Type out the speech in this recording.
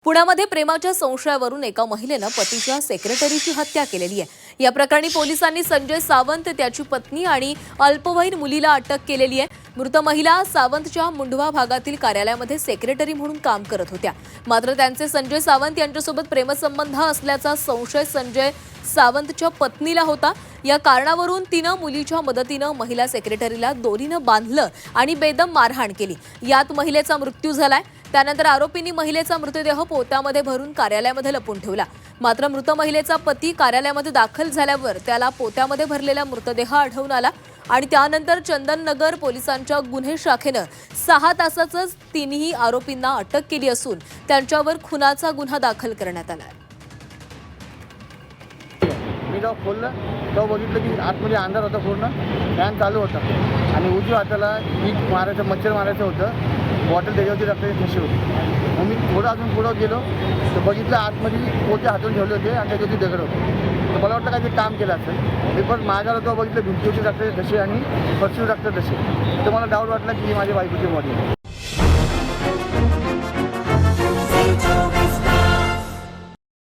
पुण्यामध्ये प्रेमाच्या संशयावरून एका महिलेनं पतीच्या सेक्रेटरीची हत्या केलेली आहे। या प्रकरणी पोलिसांनी संजय सावंत, त्याची पत्नी आणि अल्पवयीन मुलीला अटक केलेली आहे। मृत महिला सावंतच्या मुंढवा भागातील कार्यालयामध्ये सेक्रेटरी म्हणून काम करत होत्या। मात्र त्यांचे संजय सावंत यांच्यासोबत प्रेमसंबंध असल्याचा संशय संजय सावंतच्या पत्नीला होता। या कारणावरून तिनं मुलीच्या मदतीनं महिला सेक्रेटरीला दोरीनं बांधलं आणि बेदम मारहाण केली। यात महिलेचा मृत्यू झालाय। त्यानंतर आरोपींनी महिलेचा मृतदेह पोत्यामध्ये भरून कार्यालयामध्ये लपवून ठेवला। मात्र मृत महिलेचा पती कार्यालयामध्ये दाखल झाल्यावर त्याला पोत्यामध्ये भरलेला मृतदेह आढळून आला आणि त्यानंतर चंदननगर पोलिसांच्या गुन्हे शाखेनं 6 तासातच तिन्ही आरोपींना अटक केली असून त्यांच्यावर खुनाचा गुन्हा दाखल करण्यात आला आहे। मी जेव्हा खोललं तेव्हा बघितलं की आतमध्ये अंधार होता, पूर्ण फॅन चालू होता आणि उजव्या हाताला ईट मारायचं, मच्छर मारायचं होतं। बॉटल त्याच्यावरती रक्ताची ठशी होती। मग मी थोडं अजून पुढं गेलो तर बघितलं आतमध्ये पोते हातून ठेवले होते आणि त्याच्यावरती दगड होते। तर मला वाटलं काय ते काम केलं असेल। मी पण मागायला तेव्हा बघितलं भिंतीवरती रक्ताची ठशी आणि फरशीवर रक्त ठशी। तर मला डाऊट वाटला की ही माझ्या बायकोची बॉडी आहे।